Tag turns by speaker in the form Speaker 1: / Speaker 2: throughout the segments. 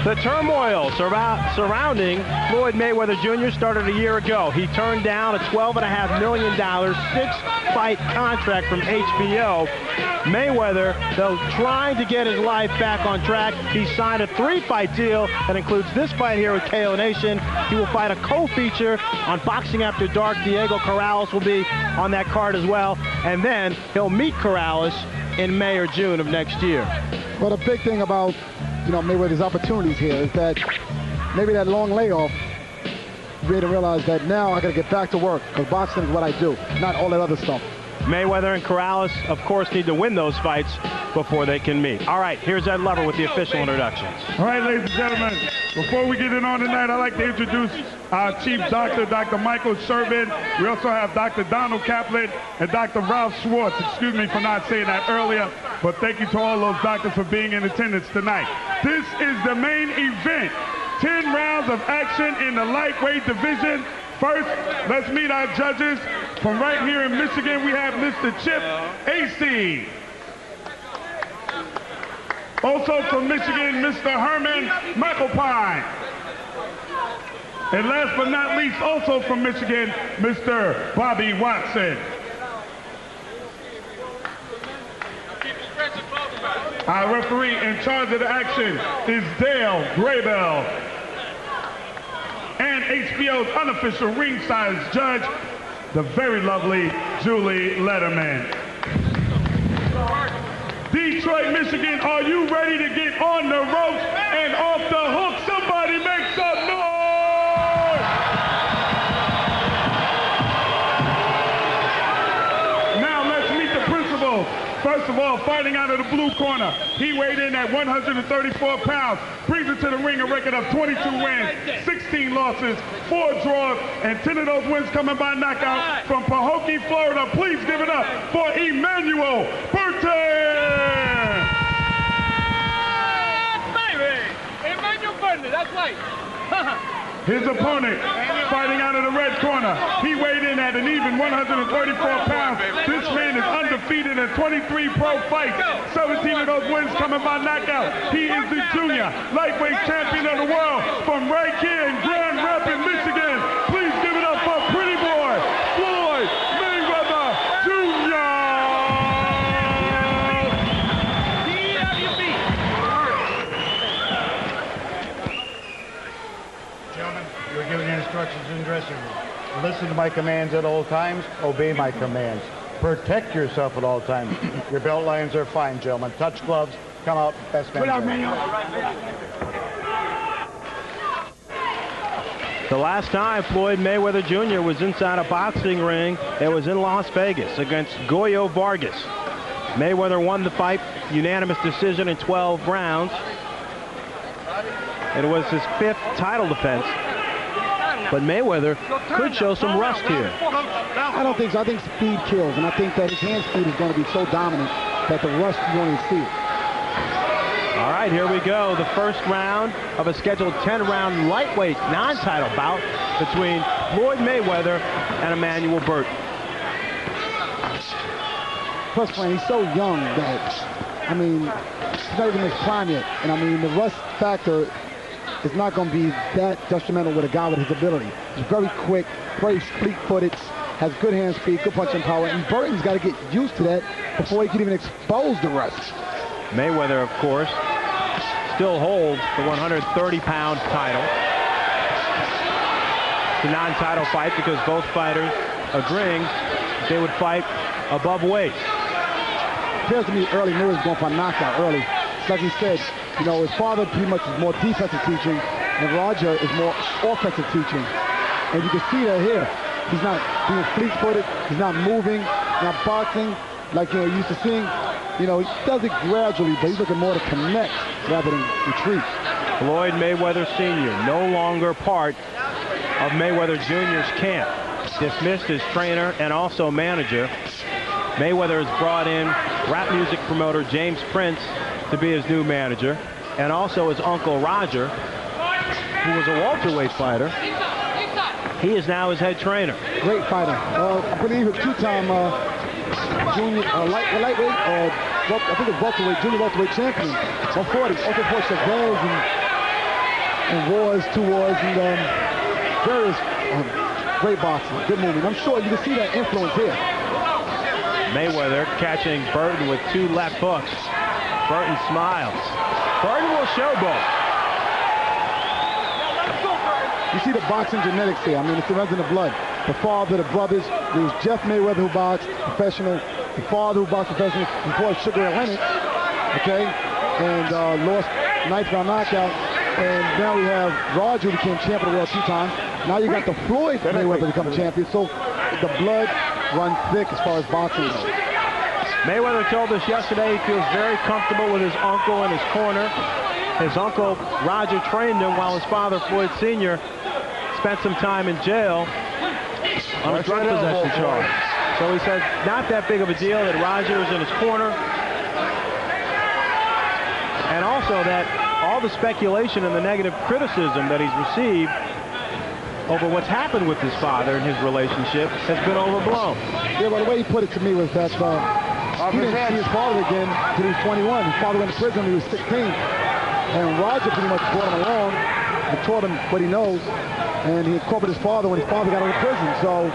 Speaker 1: The turmoil surrounding Floyd Mayweather Jr. started a year ago. He turned down a $12.5 million six-fight contract from HBO. Mayweather, though trying to get his life back on track, he signed a three-fight deal that includes this fight here with KO Nation. He will fight a co-feature on Boxing After Dark. Diego Corrales will be on that card as well. And then he'll meet Corrales in May or June of next year.
Speaker 2: Well, the big thing about Mayweather's opportunities here is that maybe that long layoff made him realize that now I got to get back to work because boxing is what I do, not all that other stuff.
Speaker 1: Mayweather and Corrales, of course, need to win those fights before they can meet. All right, here's Ed Lover with the official introductions.
Speaker 3: All right, ladies and gentlemen, before we get it on tonight, I'd like to introduce our chief doctor, Dr. Michael Shervin. We also have Dr. Donald Kaplan and Dr. Ralph Schwartz. Excuse me for not saying that earlier, but thank you to all those doctors for being in attendance tonight. This is the main event. 10 rounds of action in the lightweight division. First, let's meet our judges. From right here in Michigan, we have Mr. Chip AC. Also from Michigan, Mr. Herman McElpine. And last but not least, also from Michigan, Mr. Bobby Watson. Our referee in charge of the action is Dale Graybell. And HBO's unofficial ringside judge, the very lovely Julie Letterman. Detroit, Michigan, are you ready to get on the ropes and off the hook? Somebody make some noise! Now let's meet the principals. First of all, fighting out of the blue corner, he weighed in at 134 pounds, brings it to the ring a record of 22 wins, 16 losses, 4 draws, and 10 of those wins coming by knockout from Pahokee, Florida. Please give it up for Emanuel Burton!
Speaker 4: Emanuel Burton, that's right.
Speaker 3: His opponent, fighting out of the red corner, he weighed in at an even 134 pounds. This man is undefeated in 23 pro fights, 17 of those wins coming by knockout. He is the junior lightweight champion of the world from right here in Grand Rapids, Michigan. Please give it up for Pretty Boy, Floyd Mayweather Jr.
Speaker 5: Gentlemen, you were given instructions in the dressing room. Listen to my commands at all times. Obey my commands. Protect yourself at all times. Your belt lines are fine, gentlemen. Touch gloves. Come out. Best man.
Speaker 1: The last time Floyd Mayweather Jr. was inside a boxing ring, it was in Las Vegas against Goyo Vargas. Mayweather won the fight, unanimous decision in 12 rounds. It was his 5th title defense. But Mayweather could show some rust here.
Speaker 2: I don't think so. I think speed kills, and I think that his hand speed is going to be so dominant that the rust, you won't even see it.
Speaker 1: All right, here we go. The first round of a scheduled 10-round lightweight non-title bout between Floyd Mayweather and Emanuel Burton.
Speaker 2: Plus, Frank, he's so young that, I mean, he's not even in his prime yet. And I mean, the rust factor is not going to be that detrimental with a guy with his ability. He's very quick, very fleet-footed, has good hand speed, good punching power, and Burton's got to get used to that before he can even expose the rust.
Speaker 1: Mayweather, of course, still holds the 130-pound title. It's a non-title fight because both fighters agreeing they would fight above weight.
Speaker 2: It appears to me early Mayweather's going for a knockout early. It's like he said, you know, his father pretty much is more defensive teaching, and Roger is more offensive teaching. And you can see that here. He's not being fleet-footed, he's not moving, not boxing like you're used to seeing. You know, he does it gradually, but he's looking more to connect rather than retreat.
Speaker 1: Floyd Mayweather Sr., no longer part of Mayweather Jr.'s camp. Dismissed as trainer and also manager. Mayweather has brought in rap music promoter James Prince to be his new manager, and also his uncle Roger, who was a welterweight fighter. He is now his head trainer.
Speaker 2: Great fighter. I believe a two-time junior lightweight, I think it's welterweight, junior welterweight champion. 140, also fought Chavez and and wars, 2 wars, and various great boxing, good movement. I'm sure you can see that influence here.
Speaker 1: Mayweather catching Burton with 2 left hooks. Burton smiles. Burton will showboat.
Speaker 2: You see the boxing genetics here. I mean, it runs in the blood. The father, the brothers. There was Jeff Mayweather who boxed professional. The father who boxed professional before Sugar Ray Leonard, okay, and lost 9th round knockout. And now we have Roger who became champion of the world 2 times. Now you got the Floyd Mayweather become champion. So the blood runs thick as far as boxing goes.
Speaker 1: Mayweather told us yesterday he feels very comfortable with his uncle in his corner. His uncle, Roger, trained him while his father, Floyd Sr., spent some time in jail on a drug possession charge. So he said not that big of a deal that Roger is in his corner. And also that all the speculation and the negative criticism that he's received over what's happened with his father and his relationship has been overblown.
Speaker 2: Yeah, but the way he put it to me was that he didn't see his father again until he was 21. His father went to prison when he was 16. And Roger pretty much brought him along and taught him what he knows. And he incorporated his father when his father got out of prison. So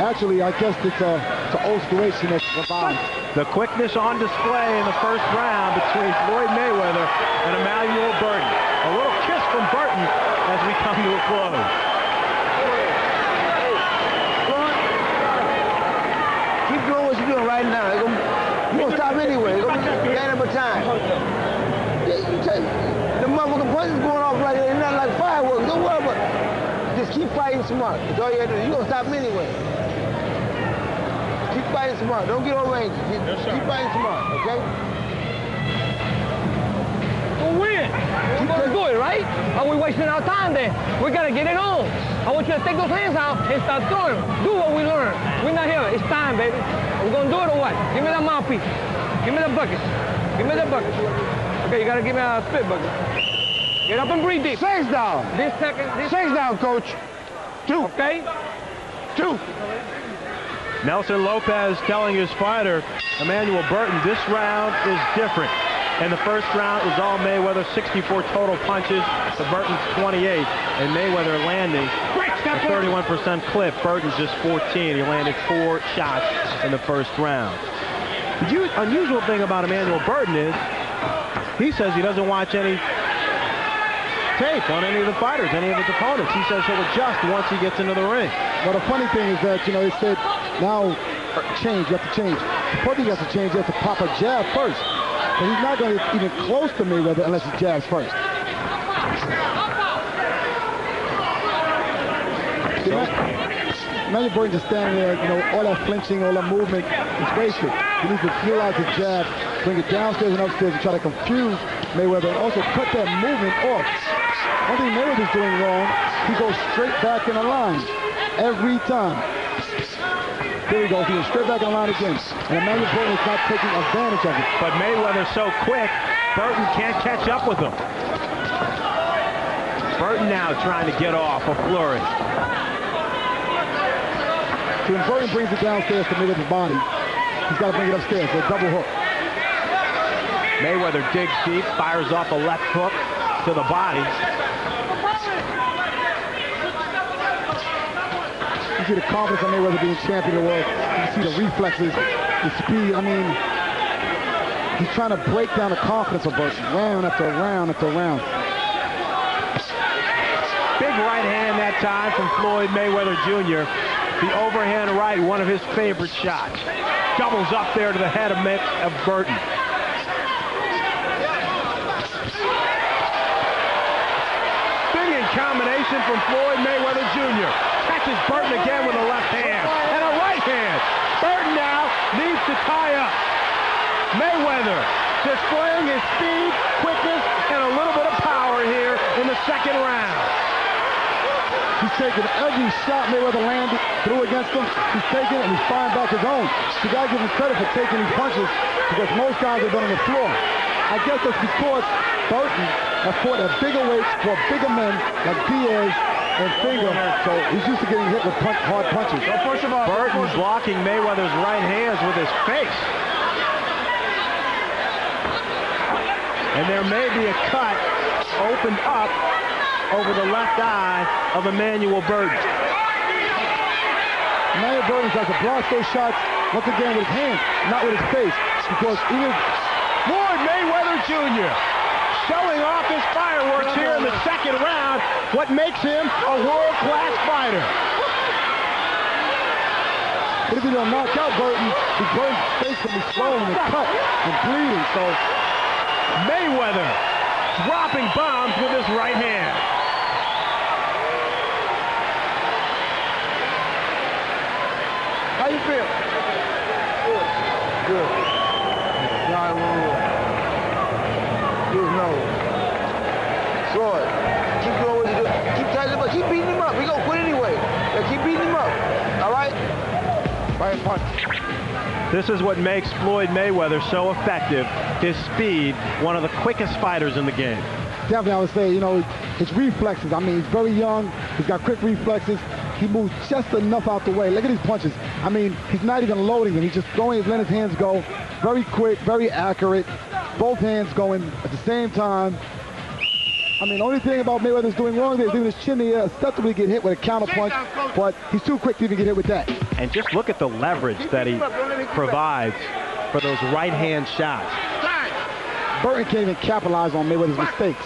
Speaker 2: actually, I guess it's an old situation that's revived.
Speaker 1: The quickness on display in the first round between Floyd Mayweather and Emanuel Burton. A little kiss from Burton as we come to a close.
Speaker 6: Keep doing what you're doing right now. You're going to stop anyway. You're going to be gaining more time. The motherfucking punches going off right there. It's not like fireworks. Don't worry about it. Just keep fighting smart. That's all you got to do. You're going to stop anyway. Keep fighting smart. Don't get over angry. Keep fighting smart, okay?
Speaker 4: We'll win. We're going to do it, right? Are we wasting our time then? We got to get it on. I want you to take those hands out and start throwing them. Do what we learned. We're not here. It's time, baby. We're going to do it or what? Give me that mouthpiece. Give me the bucket. Give me the bucket. Okay, you got to give me a spit bucket. Get up and breathe deep.
Speaker 6: 6 down.
Speaker 4: This second.
Speaker 6: 6 down, coach. 2.
Speaker 4: Okay?
Speaker 6: 2.
Speaker 1: Nelson Lopez telling his fighter, Emanuel Burton, this round is different. And the first round was all Mayweather, 64 total punches to Burton's 28. And Mayweather landing a 31% clip. Burton just 14. He landed 4 shots in the first round. The unusual thing about Emanuel Burton is he says he doesn't watch any tape on any of the fighters, any of his opponents. He says he'll adjust once he gets into the ring.
Speaker 2: Well, the funny thing is that, they said now change, you have to change. The first thing you have to change, you have to pop a jab first. But he's not going to get even close to Mayweather unless he jabs first. Emanuel Burton just standing there, all that flinching, all that movement is wasted. He needs to utilize the jab, bring it downstairs and upstairs and try to confuse Mayweather and also cut that movement off. One thing Mayweather's doing wrong, he goes straight back in the line every time. There we go, he goes straight back in the line again. And Emanuel Burton is not taking advantage of it.
Speaker 1: But Mayweather's so quick, Burton can't catch up with him. Burton now trying to get off a flurry.
Speaker 2: See, when Burton brings it downstairs to Mayweather's body, he's got to bring it upstairs for a double hook.
Speaker 1: Mayweather digs deep, fires off a left hook to the body.
Speaker 2: You see the confidence of Mayweather being champion of the world. You see the reflexes, the speed. I mean, he's trying to break down the confidence of Burton, round after round after round.
Speaker 1: Big right hand that time from Floyd Mayweather Jr. The overhand right, one of his favorite shots. Doubles up there to the head of Burton. Big in combination from Floyd Mayweather Jr. Catches Burton again with a left hand and a right hand. Burton now needs to tie up. Mayweather displaying his speed, quickness, and a little bit of power here in the second round.
Speaker 2: He's taking every shot Mayweather landed through against him. He's taking it and he's firing back his own. You got to give him credit for taking these punches because most guys have been on the floor. I guess that's because Burton has fought at bigger weights for bigger men like Diaz and Finger, so he's used to getting hit with hard punches.
Speaker 6: So first of all,
Speaker 1: Burton blocking Mayweather's right hands with his face. And there may be a cut opened up over the left eye of Emanuel Burton.
Speaker 2: Emanuel Burton tries to block those shots, once again with his hands, not with his face. Because even
Speaker 1: Floyd Mayweather Jr. showing off his fireworks here in the second round, what makes him a world-class fighter.
Speaker 2: But if you don't knock out Burton, Burton's face can be swollen and cut and bleeding. So
Speaker 1: Mayweather dropping bombs with his right hand.
Speaker 6: How you feel? Good. Good. John, his nose. Floyd, keep doing what you do. Keep tightening him up. Keep beating him up. We gonna quit anyway. Yeah, keep beating him up. All right? Right punch.
Speaker 1: This is what makes Floyd Mayweather so effective. His speed, one of the quickest fighters in the game.
Speaker 2: definitely I would say, you know, his reflexes. I mean, he's very young. He's got quick reflexes. He moves just enough out the way. Look at these punches. I mean, he's not even loading them. He's just going, he's letting his hands go. Very quick, very accurate. Both hands going at the same time. I mean, the only thing about Mayweather's doing wrong there is leaving his chin in the air, ostensibly get hit with a counter punch, but he's too quick to even get hit with that.
Speaker 1: And just look at the leverage that he provides for those right-hand shots.
Speaker 2: Burton can't even capitalize on Mayweather's mistakes.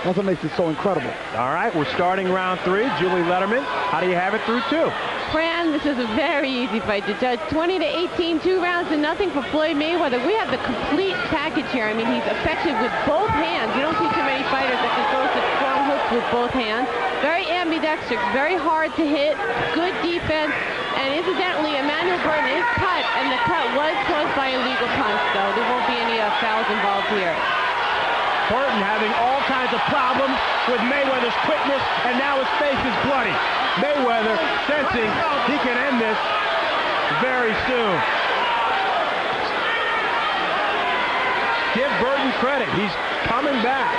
Speaker 2: That's what makes it so incredible.
Speaker 1: All right, we're starting round 3. Julie Letterman, how do you have it through 2?
Speaker 7: Fran, this is a very easy fight to judge. 20-18, 2 rounds to nothing for Floyd Mayweather. We have the complete package here. I mean, he's effective with both hands. You don't see too many fighters that can throw such strong hooks with both hands. Very ambidextrous, very hard to hit, good defense. And incidentally, Emanuel Burton is cut, and the cut was caused by a legal punch, though. There won't be any fouls involved here.
Speaker 1: Burton having all kinds of problems with Mayweather's quickness, and now his face is bloody. Mayweather sensing he can end this very soon. Give Burton credit. He's coming back.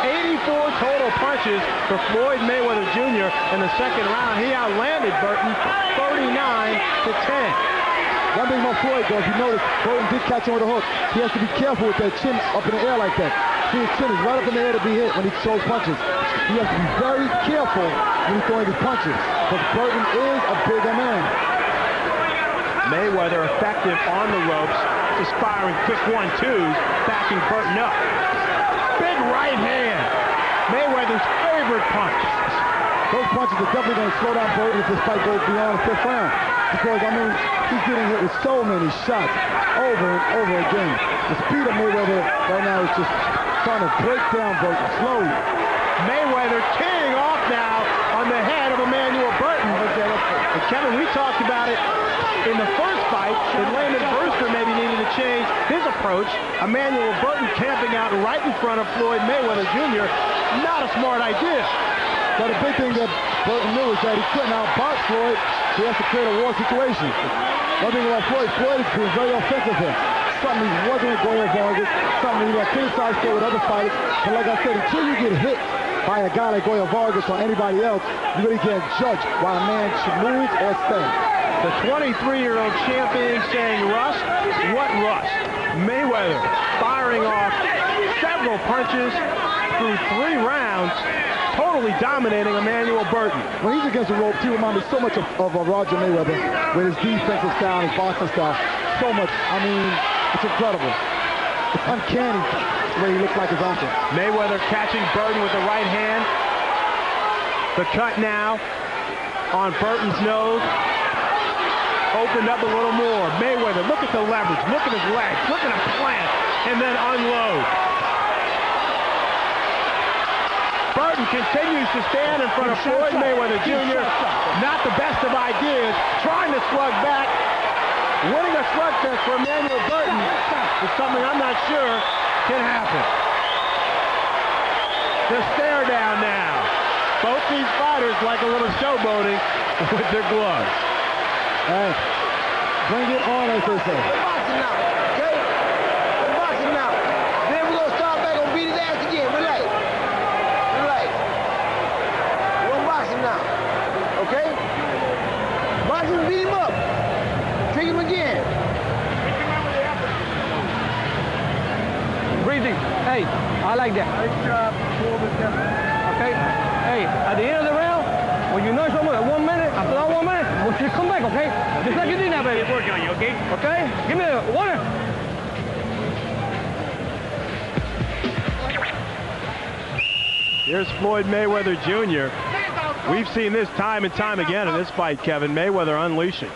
Speaker 1: 84 total punches for Floyd Mayweather Jr. in the second round. He outlanded Burton 39-10.
Speaker 2: One thing about Floyd, though, if you notice, Burton did catch him with a hook. He has to be careful with that chin up in the air like that. See, his chin is right up in the air to be hit when he throws punches. He has to be very careful when he's throwing his punches, because Burton is a bigger man.
Speaker 1: Mayweather effective on the ropes, just firing quick 1-2s, backing Burton up. Big right hand. Mayweather's favorite punch.
Speaker 2: Those punches are definitely going to slow down Burton if this fight goes beyond the 5th round. Because, I mean, he's getting hit with so many shots over and over again. The speed of Mayweather right now is just trying to break down Burton slowly.
Speaker 1: Mayweather tearing off now on the head of Emanuel Burton. And Kevin, we talked about it in the first fight that Layman Brewster maybe needed to change his approach. Emanuel Burton camping out right in front of Floyd Mayweather Jr. Not a smart idea.
Speaker 2: But the big thing that Burton knew is that he couldn't outbox Floyd. He has to create a war situation. One thing about Floyd is being very offensive here. Something he wasn't with Goyo Vargas, something he got criticized for with other fighters. But like I said, until you get hit by a guy like Goyo Vargas or anybody else, you really can't judge why a man should move or stay.
Speaker 1: The 23-year-old champion saying, "Rust, what rust?" Mayweather firing off several punches through 3 rounds, totally dominating Emanuel Burton.
Speaker 2: When he's against the rope, he reminds me so much of Roger Mayweather with his defensive style, his boxing style. So much. I mean, it's incredible. It's uncanny the way he looks like his uncle.
Speaker 1: Mayweather catching Burton with the right hand. The cut now on Burton's nose. Opened up a little more. Mayweather, look at the leverage. Look at his legs. Look at him plant and then unload. Burton continues to stand in front of Floyd Mayweather Jr. Not the best of ideas. Trying to slug back. Winning a slugfest for Emanuel Burton is something I'm not sure can happen. The stare down now. Both these fighters like a little showboating with their gloves.
Speaker 2: Hey, bring it on, as they say.
Speaker 6: We're boxing now, okay? We're boxing now. Then we're going to start back and beat his ass again. Relax. Relax. We're boxing now, okay? Boxing, beat him up. Trick him again.
Speaker 4: Breathing. Hey, I like that.
Speaker 2: Nice job.
Speaker 4: Okay? Hey, at the end of the round, when you know someone at 1 minute, after that 1 minute, I want you to come back, okay? Just like you did now, baby. Working on you, okay? Okay? Give me a water.
Speaker 1: Here's Floyd Mayweather Jr. We've seen this time and time again in this fight, Kevin. Mayweather unleashing.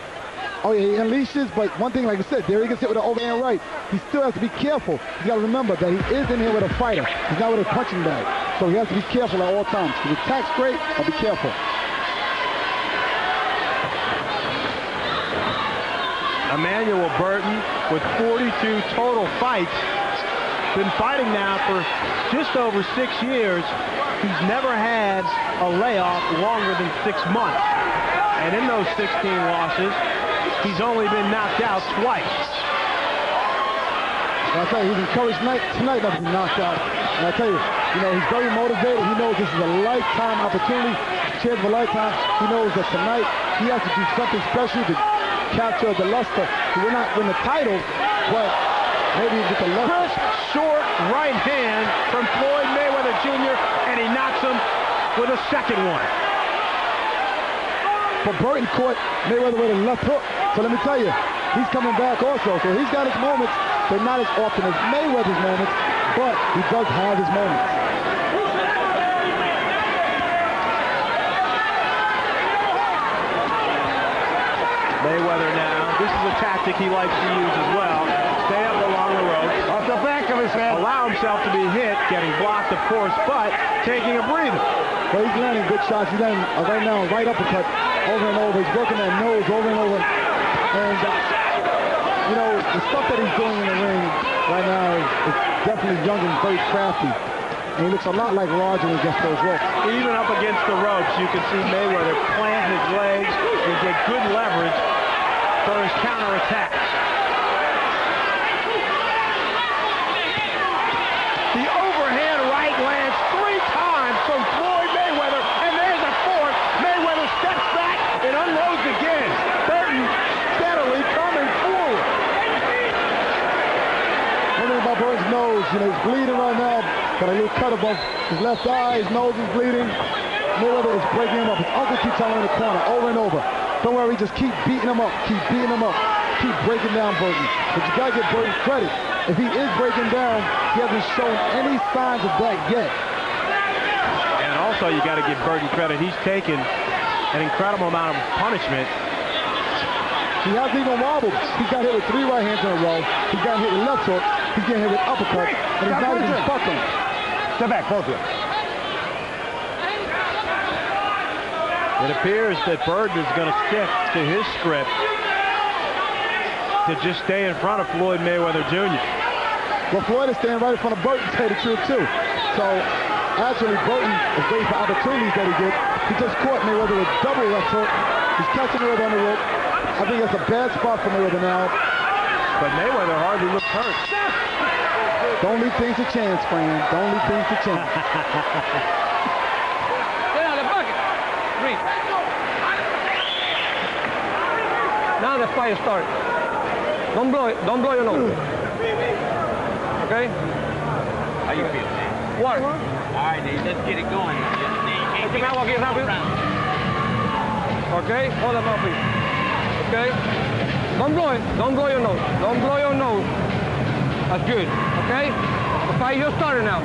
Speaker 2: Oh, yeah, he unleashes, but one thing, like I said, there he gets hit with an overhand right. He still has to be careful. You got to remember that he is in here with a fighter. He's not with a punching bag. So he has to be careful at all times. If he attacks great, but be careful.
Speaker 1: Emanuel Burton with 42 total fights. Been fighting now for just over 6 years. He's never had a layoff longer than 6 months. And in those 16 losses, he's only been knocked out twice.
Speaker 2: And I tell you, he's encouraged tonight not to be knocked out. And I tell you, he's very motivated. He knows this is a lifetime opportunity, chance of a lifetime. He knows that tonight he has to do something special to capture the luster. He will not win the title, but maybe get the luster.
Speaker 1: Crisp, short right hand from Floyd Mayweather Jr., and he knocks him with a second one.
Speaker 2: But Burton caught Mayweather with a left hook. So let me tell you, he's coming back also. So he's got his moments, but not as often as Mayweather's moments, but he does have his moments.
Speaker 1: Mayweather now, this is a tactic he likes to use as well. Stay up along the ropes.
Speaker 5: Off the back of his head.
Speaker 1: Allow himself to be hit, getting blocked, of course, but taking a breather.
Speaker 2: Well, he's landing good shots. He's landing right now, right uppercut over and over. He's working that nose over and over. And, the stuff that he's doing in the ring right now is definitely young and very crafty. And he looks a lot like Roger against those ropes.
Speaker 1: Even up against the ropes, you can see Mayweather plant his legs and get good leverage for his counterattacks. The overhand right lands 3 times from Floyd Mayweather, and there's a 4th. Mayweather steps back and unloads again. Burton steadily coming forward.
Speaker 2: One thing about Burton's nose, he's bleeding right now. Got a little cut above his left eye. His nose is bleeding. Mayweather is breaking him up. His uncle keeps telling him in the corner over and over. Don't worry, just keep beating him up. Keep beating him up. Keep breaking down Burton. But you got to give Burton credit. If he is breaking down, he hasn't shown any signs of that yet.
Speaker 1: And also, you got to give Burton credit. He's taken an incredible amount of punishment.
Speaker 2: He hasn't even wobbled. He's got hit with 3 right hands in a row. He's got hit with left hook. He's getting hit with uppercut. And he's not even buckling.
Speaker 5: Step back, both of you.
Speaker 1: It appears that Burton is going to stick to his script to just stay in front of Floyd Mayweather Jr.
Speaker 2: Well, Floyd is staying right in front of Burton, to tell you the truth, too. So, actually, Burton is waiting for opportunities that he gets. He just caught Mayweather with double left hook. He's catching Mayweather on the rope. I think that's a bad spot for Mayweather now.
Speaker 1: But Mayweather hardly looks hurt.
Speaker 2: Don't leave things to chance, friend. Don't leave things to chance.
Speaker 4: Get out of the bucket. Breathe. Now the fight starts. Don't blow it. Don't blow your nose. Okay?
Speaker 8: How you feel, man?
Speaker 4: Water.
Speaker 8: All right, then, let's get it going.
Speaker 4: Put your mouth against that, okay? Hold them up, please. Okay? Don't blow it. Don't blow your nose. Don't blow your nose. That's good. Okay? The fight just started now.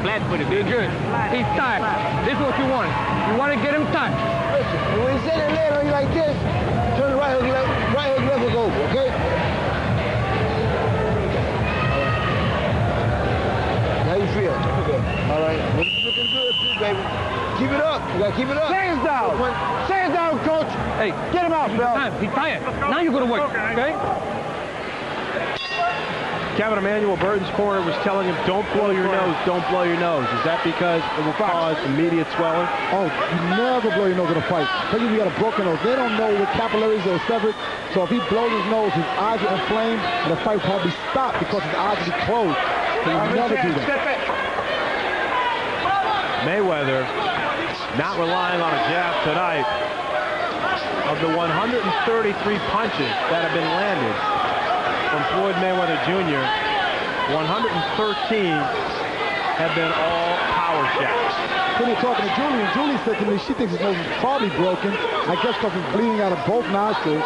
Speaker 8: Flat-footed,
Speaker 4: Be good. He's tired. This is what you want. You want to get him tired.
Speaker 6: Listen, and when he set it land on you like this, turn the right hook left hook over, okay? How you feel? All right. It's looking good too, baby. Keep it up. You gotta keep it up.
Speaker 5: Hands down. Hands down, coach.
Speaker 4: Hey,
Speaker 5: Get him out, Bill.
Speaker 4: he's tired. Now you go to work. Okay?
Speaker 1: Kevin, Emanuel Burton's corner was telling him, don't blow your nose, don't blow your nose. Is that because it will cause immediate swelling?
Speaker 2: Oh, you never blow your nose in a fight. Especially if you got a broken nose. They don't know what capillaries are severed. So if he blows his nose, his eyes are inflamed, and the fight will probably stop because his eyes will be closed. So you never do that.
Speaker 1: Mayweather not relying on a jab tonight. Of the 133 punches that have been landed from Floyd Mayweather Jr., 113 have been all power shots.
Speaker 2: Then you're talking to Julie, and Julie said to me she thinks his nose is probably broken. I guess because he's bleeding out of both nostrils.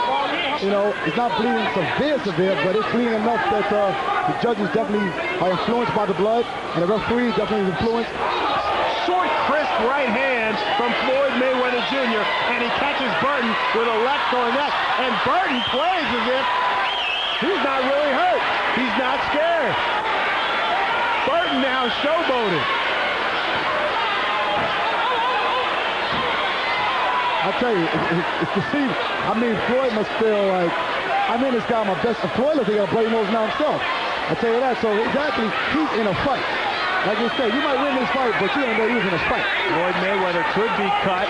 Speaker 2: You know, it's not bleeding severe, but it's bleeding enough that the judges definitely are influenced by the blood, and the referee definitely is influenced.
Speaker 1: Short, crisp right hand from Floyd Mayweather Jr., and he catches Burton with a left cornet. And Burton plays as if he's not really hurt. He's not scared. Burton now showboating.
Speaker 2: I tell you, it's deceiving. I mean, Floyd must feel like, this guy my best. Floyd looks like he got a bloody nose now himself. I tell you that. So exactly, he's in a fight. Like you say, you might win this fight, but you don't know he was in a fight.
Speaker 1: Floyd Mayweather could be cut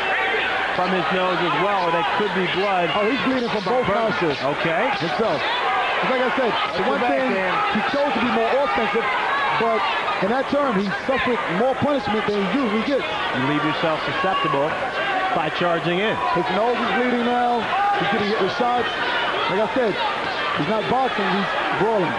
Speaker 1: from his nose as well, or that could be blood.
Speaker 2: Oh, he's bleeding from both nostrils.
Speaker 1: Okay.
Speaker 2: Himself. Like I said, the one thing, he chose to be more offensive, but in that term, he suffered more punishment than he usually gets.
Speaker 1: You leave yourself susceptible by charging in.
Speaker 2: His nose is bleeding now. He's getting hit with shots. Like I said, he's not boxing, he's brawling.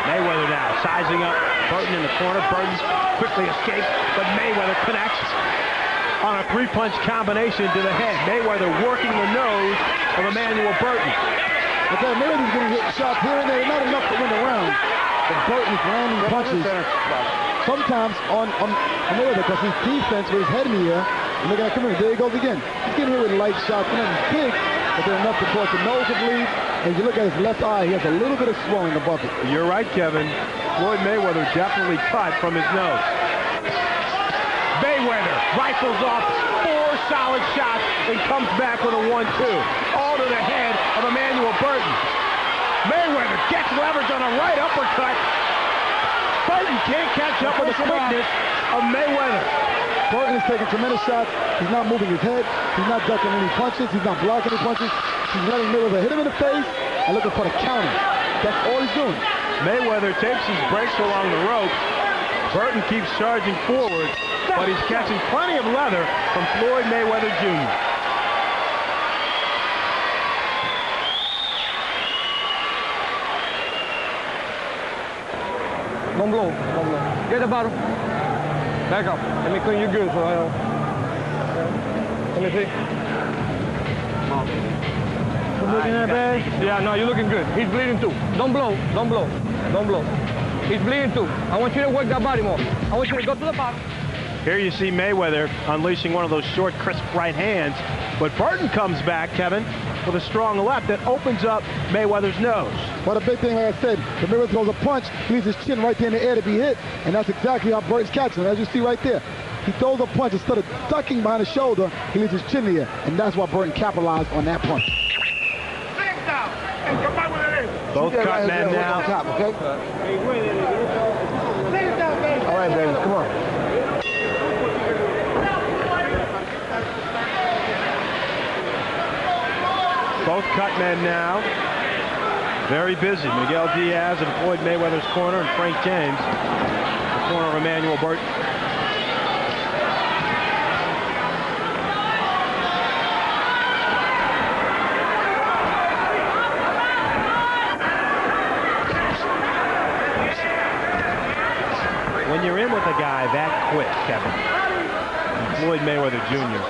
Speaker 1: Mayweather now sizing up Burton in the corner. Burton quickly escapes, but Mayweather connects on a three-punch combination to the head. Mayweather working the nose of Emanuel Burton.
Speaker 2: Okay, Mayweather's getting hit shots here and there, not enough to win the round. But Burton's landing punches sometimes on Mayweather because his defense with his head in the air. And look at that, come here, there he goes again. He's getting hit with light shots, nothing big, but they're enough to cause the nose to bleed. And if you look at his left eye, he has a little bit of swelling above it.
Speaker 1: You're right, Kevin. Floyd Mayweather definitely cut from his nose. Mayweather rifles off 4 solid shots and comes back with a 1-2. All to the head of Emanuel Burton. Mayweather gets leverage on a right uppercut. Burton can't catch up with the quickness of Mayweather.
Speaker 2: Burton is taking tremendous shots. He's not moving his head. He's not ducking any punches. He's not blocking any punches. He's letting Mayweather hit him in the face and looking for the counter. That's all he's doing.
Speaker 1: Mayweather takes his breaks along the rope. Burton keeps charging forward, but he's catching plenty of leather from Floyd Mayweather Jr.
Speaker 4: Don't blow, don't blow. Get the bottle. Back up. Let me clean you good so I don't. Let me see. You looking that bad? Yeah, no, you're looking good. He's bleeding too. Don't blow, don't blow, don't blow. He's bleeding too. I want you to work that body more. I want you to go to the bottom.
Speaker 1: Here you see Mayweather unleashing one of those short, crisp right hands. But Burton comes back, Kevin, with a strong left that opens up Mayweather's nose.
Speaker 2: Well, the big thing, like I said, when Mayweather throws a punch, he leaves his chin right there in the air to be hit, and that's exactly how Burton's catching it. As you see right there, he throws a punch. Instead of ducking behind his shoulder, he leaves his chin in the air, and that's why Burton capitalized on that punch.
Speaker 1: Both cut men now.
Speaker 6: Top, okay? All right, baby, come on.
Speaker 1: Both cut men now. Very busy. Miguel Diaz in Floyd Mayweather's corner, and Frank James in the corner of Emanuel Burton. When you're in with a guy that quick, Kevin, Floyd Mayweather Jr.,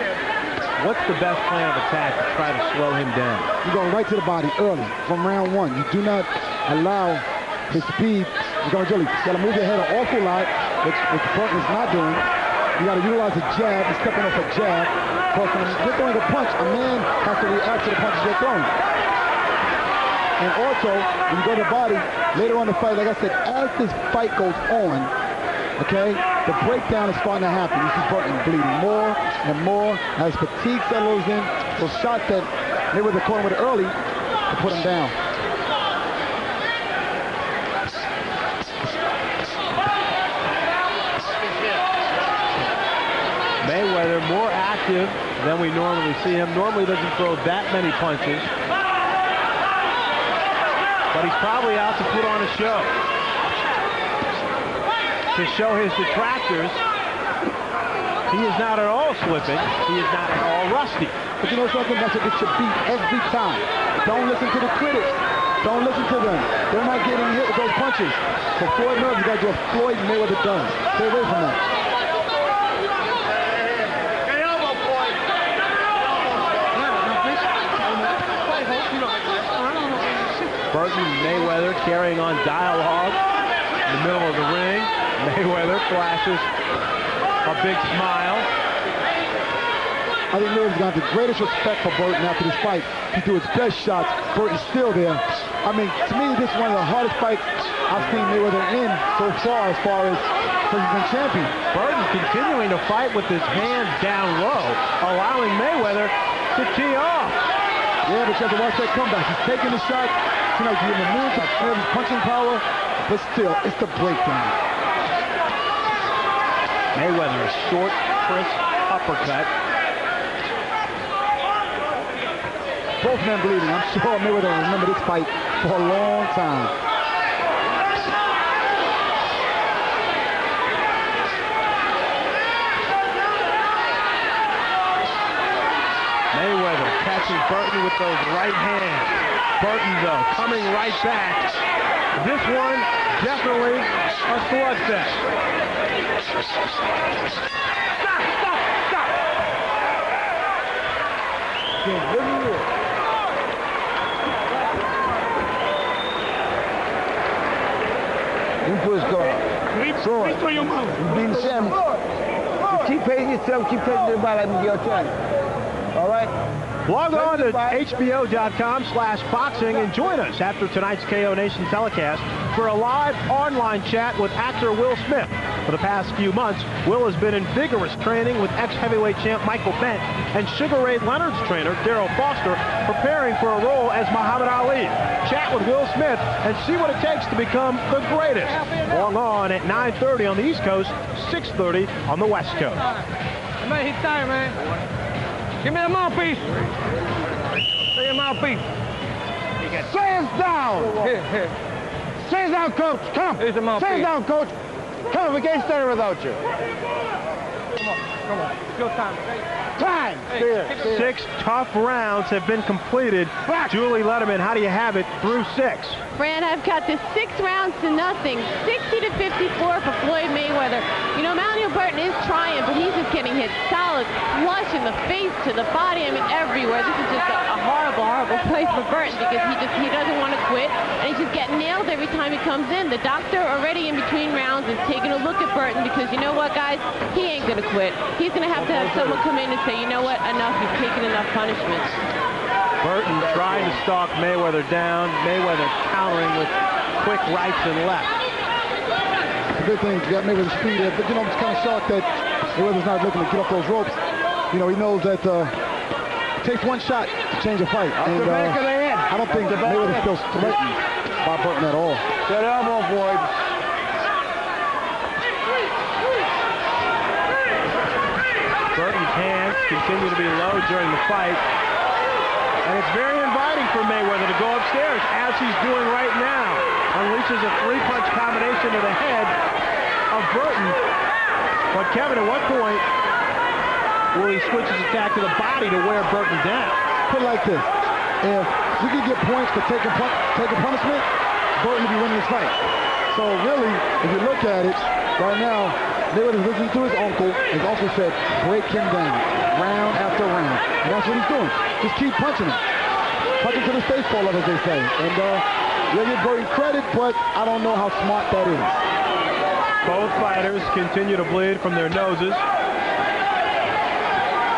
Speaker 1: what's the best plan of attack to try to slow him down?
Speaker 2: You go right to the body early from round one. You do not allow his speed. You got to move your head an awful lot, which Burton is not doing. You got to utilize a jab, and stepping off a jab. Because when you're throwing a punch, a man has to react to the punches you're throwing. And also, when you go to the body, later on in the fight, like I said, as this fight goes on, okay, the breakdown is starting to happen. You see Burton bleeding more and more as fatigue settles in. Those shots that Mayweather caught him with early to put him down.
Speaker 1: Mayweather more active than we normally see him. Normally doesn't throw that many punches. But he's probably out to put on a show. To show his detractors He is not at all slipping. He is not at all rusty.
Speaker 2: But you know something? That's what gets you beat every time. Don't listen to the critics. Don't listen to them. They're not getting hit with those punches. So Floyd knows you got to do what Floyd Mayweather does. Stay away from that.
Speaker 1: Burton and Mayweather carrying on dialogue in the middle of the ring. Mayweather flashes a big smile.
Speaker 2: I think Mayweather's got the greatest respect for Burton after this fight. He threw his best shots. Burton's still there. I mean, to me, this is one of the hardest fights I've seen Mayweather in so far as since he's been champion.
Speaker 1: Burton continuing to fight with his hands down low, allowing Mayweather to tee off.
Speaker 2: Yeah, but you have to watch that comeback. He's taking the shot. You know, he's in the mood to have his punching power, but still, it's the breakdown.
Speaker 1: Mayweather, a short, crisp uppercut.
Speaker 2: Both men bleeding. I'm sure Mayweather will remember this fight for a long time.
Speaker 1: Mayweather catching Burton with those right hands. Burton, though, coming right back. This one, definitely a slugfest.
Speaker 6: You push guard. Floyd. You being Sammy. You keep pacing yourself, keep taking the ball like your turn. All right?
Speaker 1: Log on to HBO.com/boxing and join us after tonight's KO Nation telecast for a live online chat with actor Will Smith. For the past few months, Will has been in vigorous training with ex-heavyweight champ Michael Bent and Sugar Ray Leonard's trainer, Darryl Foster, preparing for a role as Muhammad Ali. Chat with Will Smith and see what it takes to become the greatest. Log on at 9:30 on the East Coast, 6:30 on the West Coast.
Speaker 4: Man, he's tired, man. Give me the mouthpiece. Take your mouthpiece.
Speaker 6: Hands down.
Speaker 4: Here.
Speaker 6: Hands down, coach. Come.
Speaker 4: Here's the mouthpiece.
Speaker 6: Hands down, coach. Come, we can't stand without you.
Speaker 4: Come on. It's your time, okay?
Speaker 6: Time.
Speaker 4: Hey,
Speaker 1: 6 tough rounds have been completed. Julie Letterman, how do you have it through 6?
Speaker 7: Fran, I've got this 6 rounds to nothing, 60-54 for Floyd Mayweather. You know, Emanuel Burton is trying, but he's just getting hit solid, flush in the face, to the body, I mean, everywhere. This is just a horrible, horrible fight for Burton because he doesn't want to quit, and he's just getting nailed every time he comes in. The doctor already in between rounds is taking a look at Burton because, you know what, guys? He ain't going to quit. He's going to have someone come in and say, you know what, enough, he's taken enough punishment.
Speaker 1: Burton trying to stalk Mayweather down. Mayweather countering with quick rights and lefts.
Speaker 2: The big thing, you got Mayweather's speed there, but you know, I'm just kind of shocked that Mayweather's not looking to get off those ropes. You know, he knows that it takes one shot to change a fight. And I don't think Mayweather feels threatened by Burton at all.
Speaker 6: Good elbow, Floyd.
Speaker 1: Burton's hands continue to be low during the fight. And it's very inviting for Mayweather to go upstairs, as he's doing right now. Unleashes a 3-punch combination to the head of Burton. But Kevin, at what point will he switch his attack to the body to wear Burton down?
Speaker 2: Put it like this. If we could get points for taking punishment, Burton would be winning this fight. So really, if you look at it, right now, Mayweather's listening to his uncle. His uncle said, break him down, round after round. And that's what he's doing. Just keep punching him. Punch him to the face fall, as they say. And you'll give Burton credit, but I don't know how smart that is.
Speaker 1: Both fighters continue to bleed from their noses.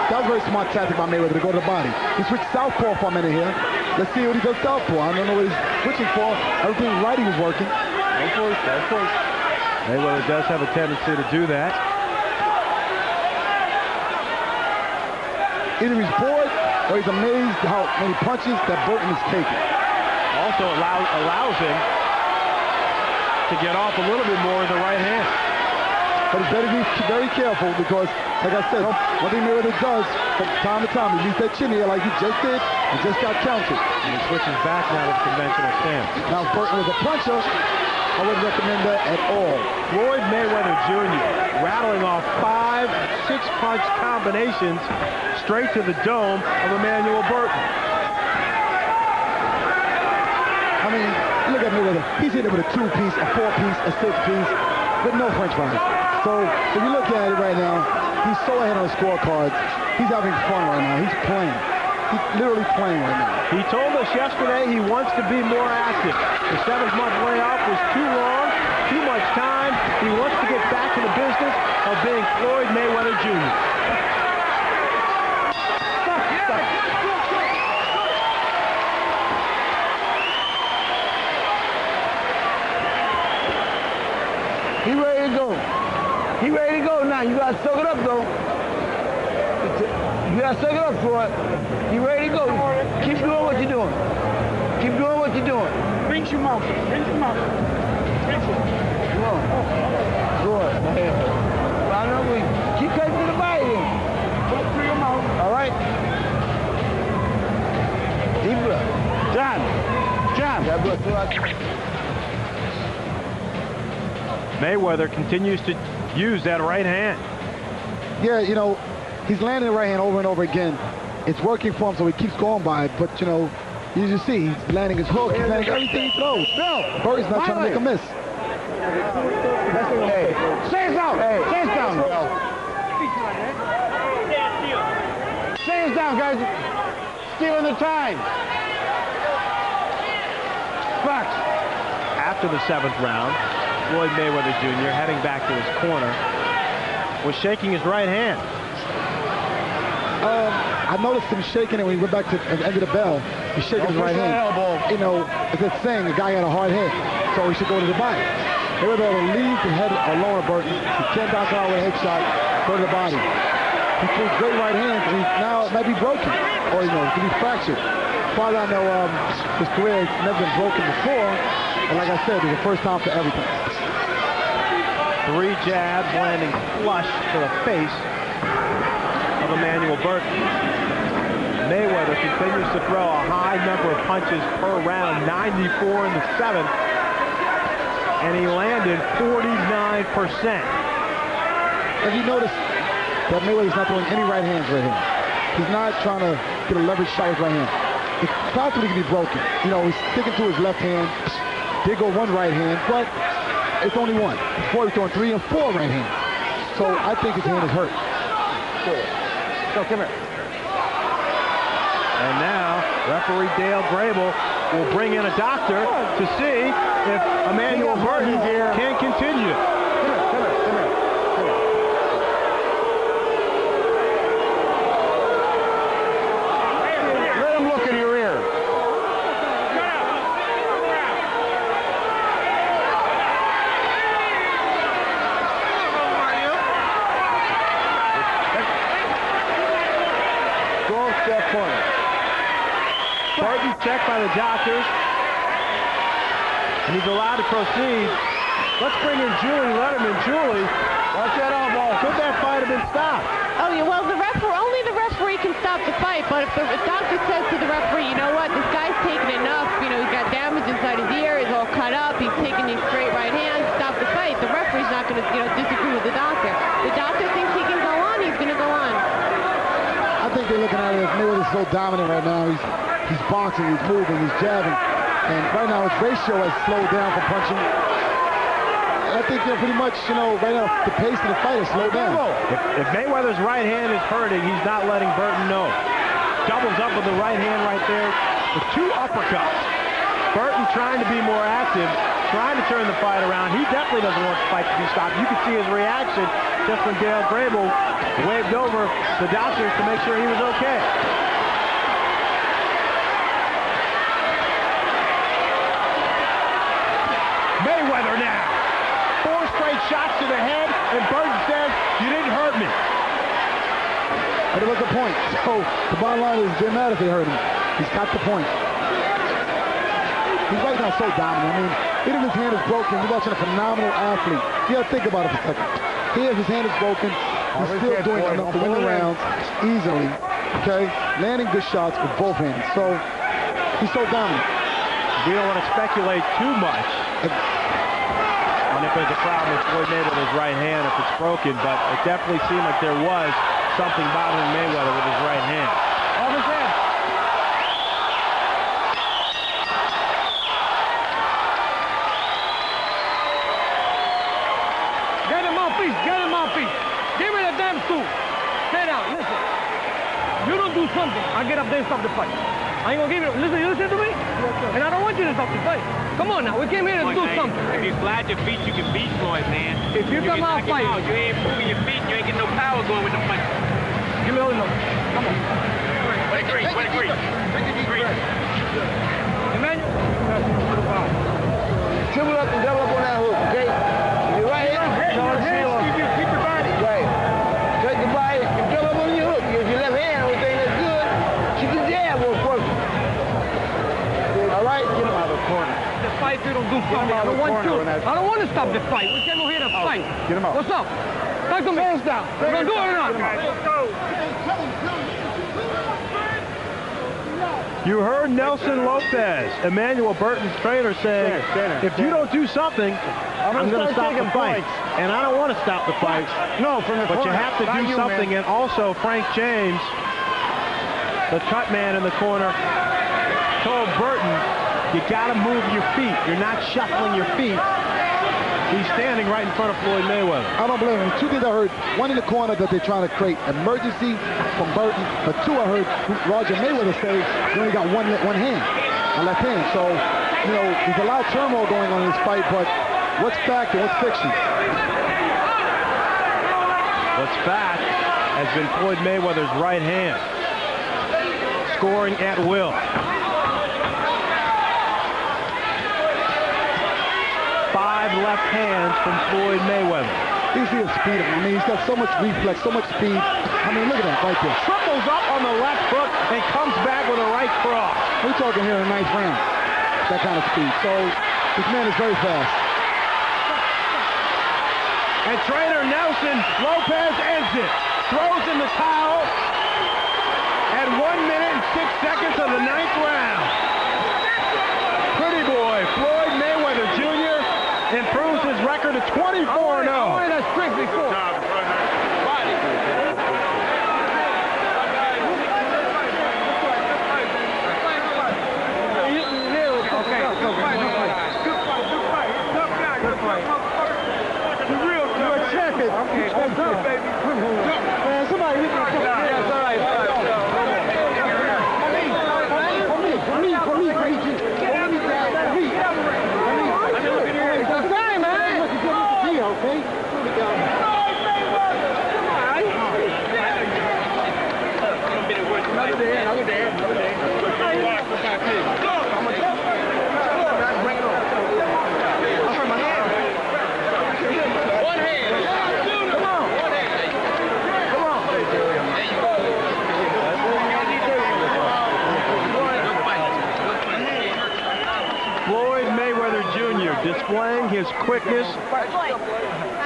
Speaker 2: That was a very smart tactic by Mayweather to go to the body. He switched southpaw for a minute here. Let's see what he does southpaw. I don't know what he's switching for. Everything right he was working.
Speaker 1: Of course. Mayweather does have a tendency to do that.
Speaker 2: Either he's bored or he's amazed how many punches that Burton is taking.
Speaker 1: Also allows him to get off a little bit more with the right hand.
Speaker 2: But he's better be very careful because, like I said, one thing Mayweather does from time to time, he leaves that chin here like he just did and just got counted.
Speaker 1: And he switches back now to the conventional stance.
Speaker 2: Now, if Burton was a puncher, I wouldn't recommend that at all.
Speaker 1: Floyd Mayweather Jr. rattling off 5 6 6-punch combinations straight to the dome of Emanuel Burton.
Speaker 2: I mean, look at Mayweather. He's hitting with a 2-piece, a 4-piece, a 6-piece, but no French fries. So if you look at it right now, he's so ahead on the scorecards. He's having fun right now. He's playing. He's literally playing right now.
Speaker 1: He told us yesterday he wants to be more active. The 7-month layoff was too long, too much time. He wants to get back to the business of being Floyd Mayweather Jr.
Speaker 6: He ready to go. He ready to go now. You gotta soak it up though. You gotta soak it up, Floyd. You ready to go. Keep doing what you're doing. Keep doing what you're doing.
Speaker 3: Bring your mouth. Bring your mouth.
Speaker 6: Come on. Good. I know we keep cutting to the body then.
Speaker 3: Go through your mouth.
Speaker 6: All right. Deep breath. John. That breath.
Speaker 1: Mayweather continues to use that right hand.
Speaker 2: Yeah, you know, he's landing the right hand over and over again. It's working for him, so he keeps going by it. But, you know, you just see he's landing his hook. He's landing everything he throws. Burton's not trying to make a miss.
Speaker 6: Hey, stay down. Hey, stay down. Stay down, guys. Stealing the time. Fox.
Speaker 1: After the 7th round, Floyd Mayweather Jr., heading back to his corner, was shaking his right hand.
Speaker 2: I noticed him shaking it when he went back to the end of the bell. He's shaking his right hand. You know, it's a saying, the guy had a hard head, so he should go to the body. Mayweather ought to leave the head alone of Burton. He can't bounce out with a head shot, go to the body. He threw great right hands, and now it might be broken, or, you know, it could be fractured. As far as I know, his career has never been broken before, and like I said, it's the first time for everything.
Speaker 1: 3 jabs landing flush to the face of Emanuel Burton. Mayweather continues to throw a high number of punches per round, 94 in the 7th, and he landed 49%.
Speaker 2: Have you noticed that Mayweather's not throwing any right hands right here? He's not trying to get a leverage shot with right hand. It's possibly can be broken. You know, he's sticking to his left hand. Did go one right hand, but it's only one. Before he's throwing 3 and 4 right hands. So I think his hand is hurt.
Speaker 6: So come here.
Speaker 1: And now, referee Dale Grable will bring in a doctor to see if Emanuel Burton can continue.
Speaker 6: Come here. Let him look in your ear. Go to that corner.
Speaker 1: Burton checked by the doctors, and he's allowed to proceed. Let's bring in Julie Letterman. Julie,
Speaker 6: Watch that elbow.
Speaker 1: could that fight have been stopped?
Speaker 7: Oh, yeah, well, only the referee can stop the fight, but if the doctor says to the referee, you know what, this guy's taking enough, you know, he's got damage inside his ear, he's all cut up, he's taking these straight right hands, stop the fight. The referee's not going to, you know, disagree with the doctor. The doctor thinks he can go on, he's going to go on.
Speaker 2: I think they're looking at it as Mayweather's so dominant right now. He's boxing, he's moving, he's jabbing. And right now his ratio has slowed down from punching. I think they're pretty much, you know, right now the pace of the fight has slowed down.
Speaker 1: If Mayweather's right hand is hurting, he's not letting Burton know. Doubles up with the right hand right there with 2 uppercuts. Burton trying to be more active, trying to turn the fight around. He definitely doesn't want the fight to be stopped. You could see his reaction just when Dale Grable waved over the doctors to make sure he was okay. Mayweather now. 4 straight shots to the head, and Burton says, you didn't hurt me.
Speaker 2: But it was the point. So the bottom line is, it didn't matter if they hurt him. He's got the point. He's right now so dominant. I mean, even if his hand is broken, you're watching a phenomenal athlete. You got to think about it for a second. Here, his hand is broken. He's still doing enough to win the rounds easily. Okay? Landing good shots with both hands. So he's so dominant.
Speaker 1: We don't want to speculate too much on if there's a problem with Floyd Mayweather's right hand, if it's broken, but it definitely seemed like there was something bothering Mayweather with his right hand.
Speaker 4: Off his head. Get him mouthpiece, get him mouthpiece. Give me the damn stool. Stay down, listen. You don't do something, I get up there and stop the fight. I ain't gonna give you, listen, you listen to me? And I don't want you to stop the fight. Come on now, we came here to do something.
Speaker 8: If you slide your feet, you can beat Floyd, man.
Speaker 4: If you come out fighting.
Speaker 8: You ain't moving your feet, you ain't getting no power going with the punch.
Speaker 4: Give me all the notes. Come on.
Speaker 8: What a great, what a great.
Speaker 4: Emanuel.
Speaker 6: Triple up and double up on that hook, okay? You're right here. Keep your body. Right. Take the body and double up on your hook. Use your left hand, everything that's good. She can jab won't work. All right? Get him out of the corner.
Speaker 4: The fight, you don't do something. I don't want you. I don't want to stop the fight. We came over here to fight.
Speaker 2: Get him out.
Speaker 4: What's up? Talk to me. Hands down. We're going to do it or not?
Speaker 1: You heard Nelson Lopez, Emanuel Burton's trainer, saying, if you don't do something, I'm going to stop the fight. And I don't want to stop the fight.
Speaker 2: No, from the
Speaker 1: But you
Speaker 2: corner.
Speaker 1: have to
Speaker 2: Not
Speaker 1: do
Speaker 2: you,
Speaker 1: something.
Speaker 2: man.
Speaker 1: And also, Frank James, the cut man in the corner, told Burton, you got to move your feet. You're not shuffling your feet. He's standing right in front of Floyd Mayweather.
Speaker 2: I don't blame him. Two things I heard. One in the corner that they're trying to create emergency from Burton. But two, I heard Roger Mayweather say he only got one hand, a left hand. So, you know, there's a lot of turmoil going on in this fight, but what's fact and what's fiction?
Speaker 1: What's fact has been Floyd Mayweather's right hand. Scoring at will. 5 left hands from Floyd Mayweather.
Speaker 2: You see his speed. I mean, he's got so much reflex, so much speed. I mean, look at that right there.
Speaker 1: Triples up on the left hook and comes back with a right cross.
Speaker 2: We're talking here in the 9th round. That kind of speed. So this man is very fast.
Speaker 1: And trainer Nelson Lopez ends it. Throws in the towel at 1 minute and 6 seconds of the 9th round. Pretty boy Floyd Mayweather Jr. improves his record to 24-0.
Speaker 4: I wanted that streak before.
Speaker 2: Man, somebody hit me.
Speaker 4: That's all right.
Speaker 1: Floyd Mayweather Jr. displaying his quickness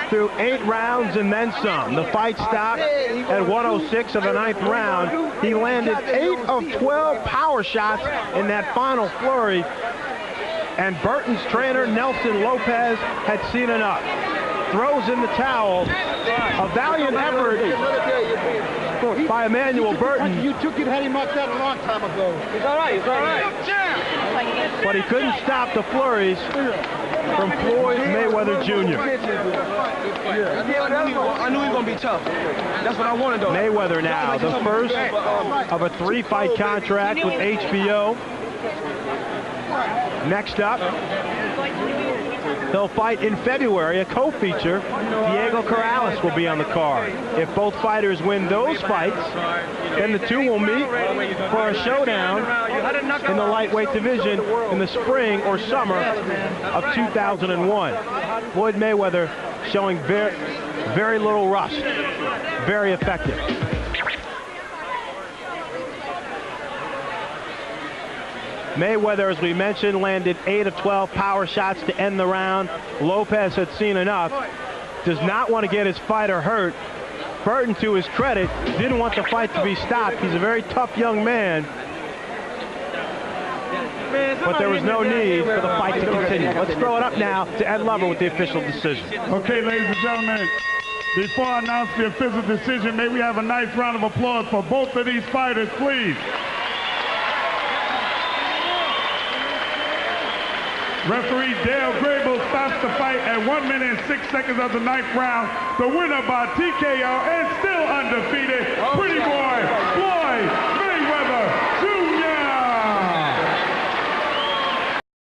Speaker 1: through 8 rounds and then some. The fight stopped at 106 of the 9th round. He landed 8 of 12 power shots in that final flurry. And Burton's trainer, Nelson Lopez, had seen enough. Throws in the towel. A valiant effort by Emanuel Burton.
Speaker 2: You took it, had him knocked out a long time ago.
Speaker 4: It's all right. It's all right.
Speaker 1: But he couldn't stop the flurries from Floyd Mayweather Jr.
Speaker 6: I knew he was going to be tough. That's what I wanted, though.
Speaker 1: Mayweather now, the first of a 3-fight contract with HBO. Next up, he'll fight in February, a co-feature. Diego Corrales will be on the card. If both fighters win those fights, then the two will meet for a showdown in the lightweight division in the spring or summer of 2001. Floyd Mayweather showing very little rust. Very effective. Mayweather, as we mentioned, landed 8 of 12 power shots to end the round. Lopez had seen enough. Does not want to get his fighter hurt. Burton, to his credit, didn't want the fight to be stopped. He's a very tough young man. but there was no need for the fight to continue. Let's throw it up now to Ed Lover with the official decision.
Speaker 3: Okay, ladies and gentlemen, before I announce the official decision, may we have a nice round of applause for both of these fighters, please. Referee Dale Grable stops the fight at 1 minute and 6 seconds of the 9th round. The winner by TKO and still undefeated, Pretty Boy